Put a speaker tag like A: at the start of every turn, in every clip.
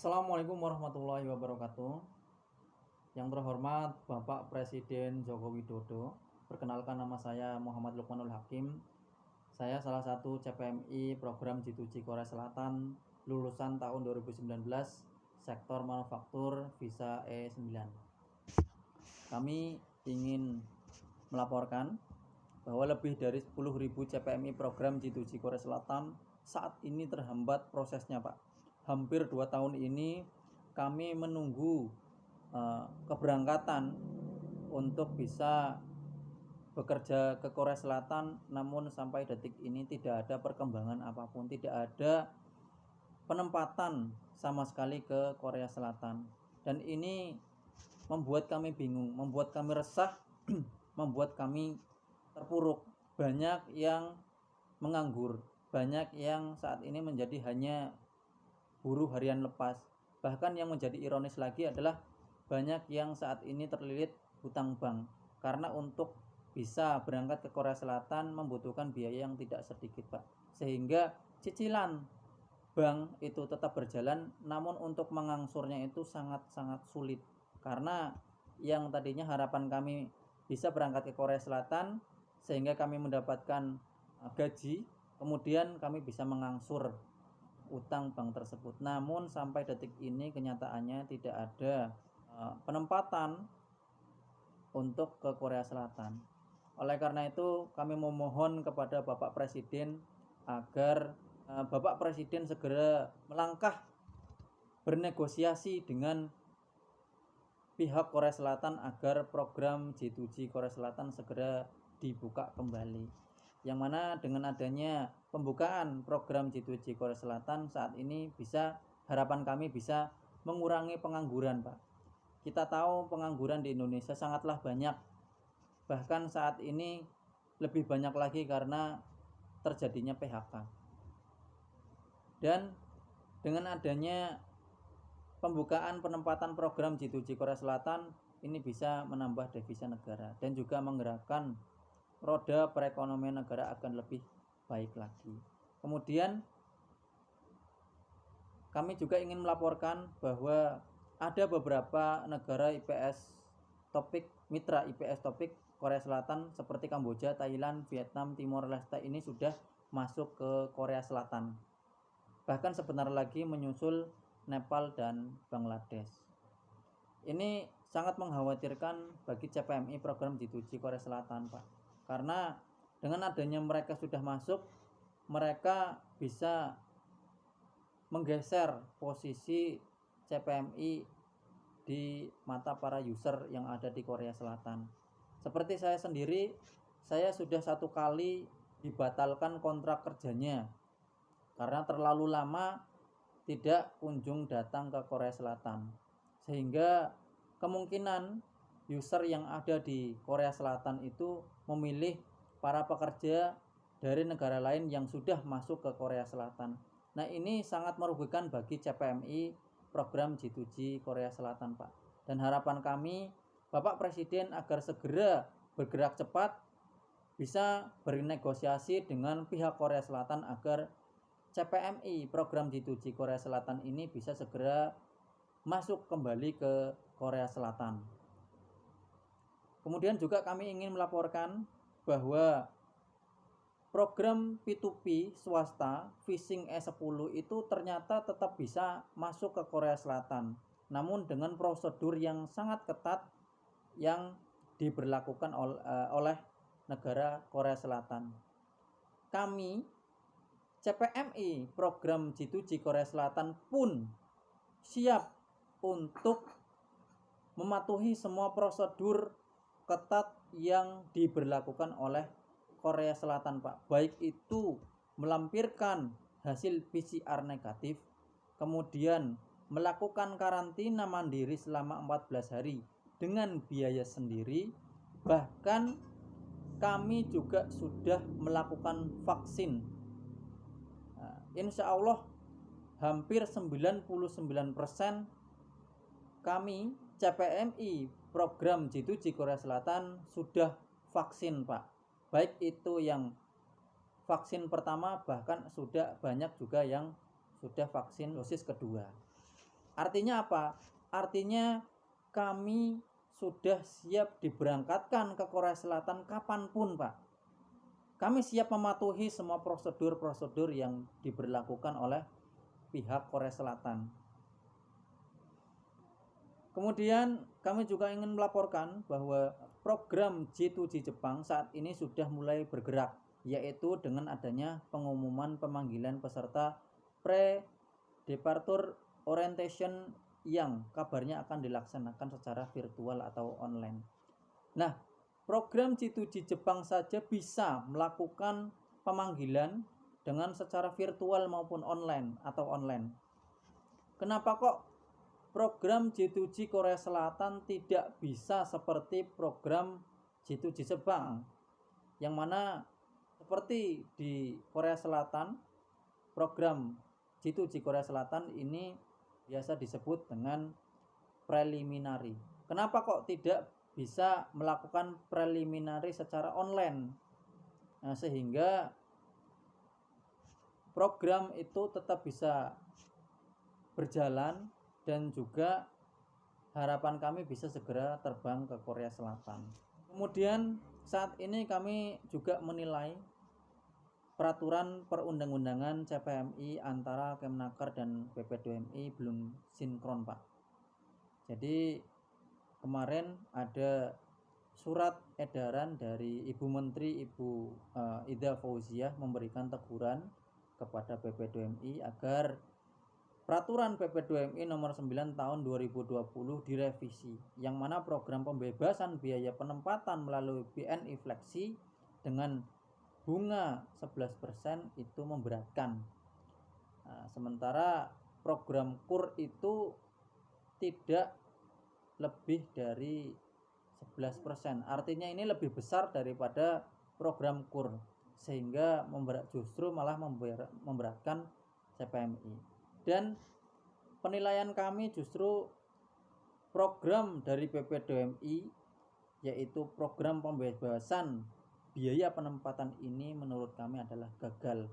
A: Assalamualaikum warahmatullahi wabarakatuh. Yang terhormat Bapak Presiden Joko Widodo. Perkenalkan, nama saya Muhammad Lukmanul Hakim. Saya salah satu CPMI program G2G Korea Selatan, lulusan tahun 2019, sektor manufaktur visa E9. Kami ingin melaporkan bahwa lebih dari 10.000 CPMI program G2G Korea Selatan saat ini terhambat prosesnya, Pak. Hampir 2 tahun ini kami menunggu keberangkatan untuk bisa bekerja ke Korea Selatan, namun sampai detik ini tidak ada perkembangan apapun, tidak ada penempatan sama sekali ke Korea Selatan. Dan ini membuat kami bingung, membuat kami resah, membuat kami terpuruk. Banyak yang menganggur, banyak yang saat ini menjadi hanya buruh harian lepas. Bahkan yang menjadi ironis lagi adalah banyak yang saat ini terlilit hutang bank, karena untuk bisa berangkat ke Korea Selatan membutuhkan biaya yang tidak sedikit, Pak. Sehingga cicilan bank itu tetap berjalan, namun untuk mengangsurnya itu sangat-sangat sulit. Karena yang tadinya harapan kami bisa berangkat ke Korea Selatan sehingga kami mendapatkan gaji, kemudian kami bisa mengangsur utang bank tersebut. Namun sampai detik ini kenyataannya tidak ada penempatan untuk ke Korea Selatan. Oleh karena itu kami memohon kepada Bapak Presiden agar Bapak Presiden segera melangkah bernegosiasi dengan pihak Korea Selatan agar program G2G Korea Selatan segera dibuka kembali. Yang mana dengan adanya pembukaan program G2G Korea Selatan saat ini harapan kami bisa mengurangi pengangguran, Pak. Kita tahu pengangguran di Indonesia sangatlah banyak. Bahkan saat ini lebih banyak lagi karena terjadinya PHK. Dan dengan adanya pembukaan penempatan program G2G Korea Selatan ini bisa menambah devisa negara dan juga menggerakkan roda perekonomian negara akan lebih baik lagi. Kemudian kami juga ingin melaporkan bahwa ada beberapa negara IPS topik, mitra IPS topik Korea Selatan seperti Kamboja, Thailand, Vietnam, Timor Leste ini sudah masuk ke Korea Selatan. Bahkan sebentar lagi menyusul Nepal dan Bangladesh. Ini sangat mengkhawatirkan bagi CPMI program G2G Korea Selatan, Pak. Karena dengan adanya mereka sudah masuk, mereka bisa menggeser posisi CPMI di mata para user yang ada di Korea Selatan. Seperti saya sendiri, saya sudah 1 kali dibatalkan kontrak kerjanya karena terlalu lama tidak kunjung datang ke Korea Selatan, sehingga kemungkinan user yang ada di Korea Selatan itu memilih para pekerja dari negara lain yang sudah masuk ke Korea Selatan. Nah, ini sangat merugikan bagi CPMI program G2G Korea Selatan, Pak. Dan harapan kami Bapak Presiden agar segera bergerak cepat, bisa bernegosiasi dengan pihak Korea Selatan agar CPMI program G2G Korea Selatan ini bisa segera masuk kembali ke Korea Selatan. Kemudian juga kami ingin melaporkan bahwa program P2P swasta Phishing E10 itu ternyata tetap bisa masuk ke Korea Selatan, namun dengan prosedur yang sangat ketat yang diberlakukan oleh negara Korea Selatan. Kami CPMI program G2G Korea Selatan pun siap untuk mematuhi semua prosedur ketat yang diberlakukan oleh Korea Selatan, Pak. Baik itu melampirkan hasil PCR negatif, kemudian melakukan karantina mandiri selama 14 hari dengan biaya sendiri. Bahkan kami juga sudah melakukan vaksin. Insya Allah hampir 99% kami CPMI program G2G Korea Selatan sudah vaksin, Pak. Baik itu yang vaksin pertama, bahkan sudah banyak juga yang sudah vaksin dosis kedua. Artinya apa? Artinya kami sudah siap diberangkatkan ke Korea Selatan kapanpun, Pak. Kami siap mematuhi semua prosedur-prosedur yang diberlakukan oleh pihak Korea Selatan. Kemudian kami juga ingin melaporkan bahwa program J2J Jepang saat ini sudah mulai bergerak, yaitu dengan adanya pengumuman pemanggilan peserta pre-departure orientation yang kabarnya akan dilaksanakan secara virtual atau online. Nah, program J2J Jepang saja bisa melakukan pemanggilan dengan secara virtual maupun online atau online. Kenapa kok program J2J Korea Selatan tidak bisa seperti program J2J Jepang, yang mana seperti di Korea Selatan, program J2J Korea Selatan ini biasa disebut dengan preliminary. Kenapa kok tidak bisa melakukan preliminary secara online? Nah, sehingga program itu tetap bisa berjalan dan juga harapan kami bisa segera terbang ke Korea Selatan. Kemudian saat ini kami juga menilai peraturan perundang-undangan CPMI antara Kemnaker dan PP2MI belum sinkron, Pak. Jadi kemarin ada surat edaran dari Ibu Menteri Ida Fauziah memberikan teguran kepada PP2MI agar peraturan PP2MI nomor 9 tahun 2020 direvisi, yang mana program pembebasan biaya penempatan melalui BNI Fleksi dengan bunga 11% itu memberatkan. Nah, sementara program KUR itu tidak lebih dari 11%. Artinya ini lebih besar daripada program KUR, sehingga justru malah memberatkan CPMI. Dan penilaian kami justru program dari PP2MI, yaitu program pembebasan biaya penempatan ini menurut kami adalah gagal,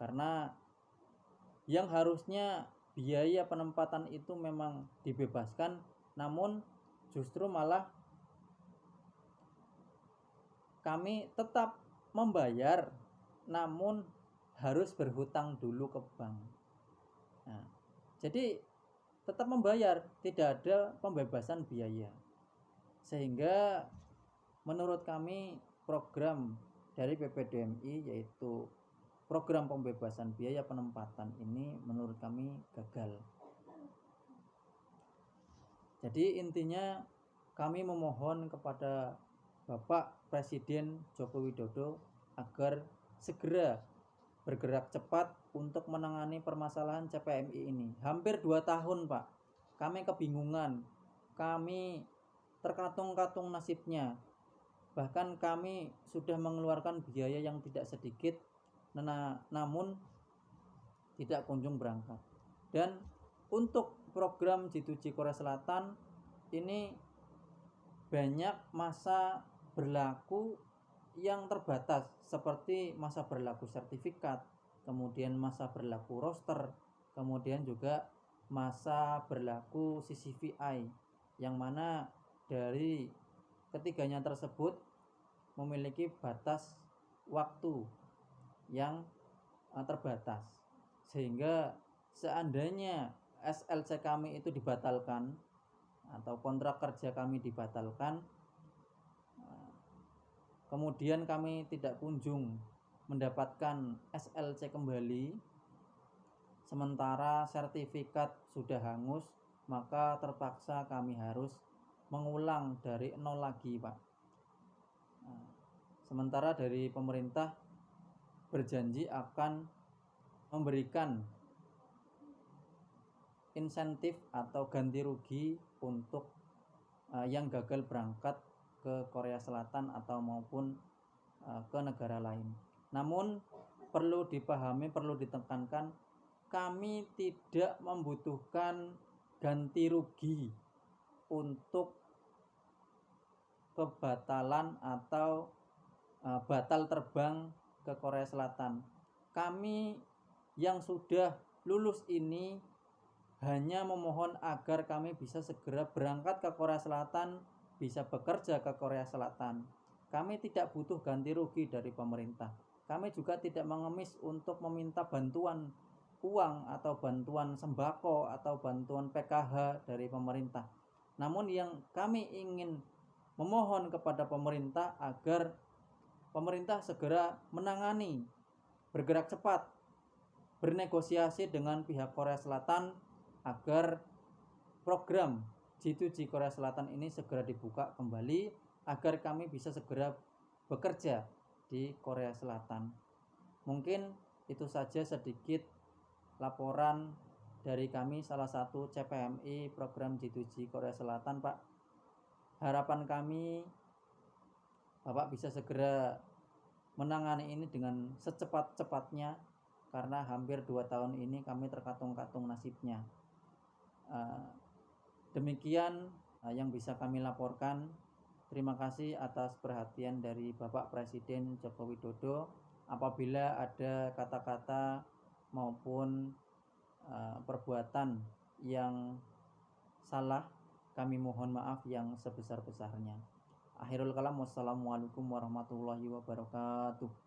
A: karena yang harusnya biaya penempatan itu memang dibebaskan, namun justru malah kami tetap membayar namun harus berhutang dulu ke bank. Nah, jadi tetap membayar, tidak ada pembebasan biaya. Sehingga menurut kami program dari PP2MI, yaitu program pembebasan biaya penempatan ini, menurut kami gagal. Jadi intinya kami memohon kepada Bapak Presiden Joko Widodo agar segera bergerak cepat untuk menangani permasalahan CPMI ini. Hampir 2 tahun, Pak. Kami kebingungan. Kami terkatung-katung nasibnya. Bahkan kami sudah mengeluarkan biaya yang tidak sedikit, namun tidak kunjung berangkat. Dan untuk program J2J Korea Selatan ini banyak masa berlaku yang terbatas, seperti masa berlaku sertifikat, kemudian masa berlaku roster, kemudian juga masa berlaku CCVI, yang mana dari ketiganya tersebut memiliki batas waktu yang terbatas, sehingga seandainya SLC kami itu dibatalkan atau kontrak kerja kami dibatalkan, kemudian kami tidak kunjung mendapatkan SLC kembali, sementara sertifikat sudah hangus, maka terpaksa kami harus mengulang dari nol lagi, Pak. Sementara dari pemerintah berjanji akan memberikan insentif atau ganti rugi untuk yang gagal berangkat ke Korea Selatan atau maupun ke negara lain. Namun perlu dipahami, perlu ditekankan, kami tidak membutuhkan ganti rugi untuk kebatalan atau batal terbang ke Korea Selatan. Kami yang sudah lulus ini hanya memohon agar kami bisa segera berangkat ke Korea Selatan, bisa bekerja ke Korea Selatan. Kami tidak butuh ganti rugi dari pemerintah. Kami juga tidak mengemis untuk meminta bantuan uang atau bantuan sembako atau bantuan PKH dari pemerintah. Namun yang kami ingin memohon kepada pemerintah agar pemerintah segera menangani, bergerak cepat, bernegosiasi dengan pihak Korea Selatan agar program G2G Korea Selatan ini segera dibuka kembali agar kami bisa segera bekerja di Korea Selatan. Mungkin itu saja sedikit laporan dari kami, salah satu CPMI program G2G Korea Selatan, Pak. Harapan kami Bapak bisa segera menangani ini dengan secepat-cepatnya, karena hampir 2 tahun ini kami terkatung-katung nasibnya. Demikian yang bisa kami laporkan. Terima kasih atas perhatian dari Bapak Presiden Joko Widodo. Apabila ada kata-kata maupun perbuatan yang salah, kami mohon maaf yang sebesar-besarnya. Akhirul kalam, wassalamualaikum warahmatullahi wabarakatuh.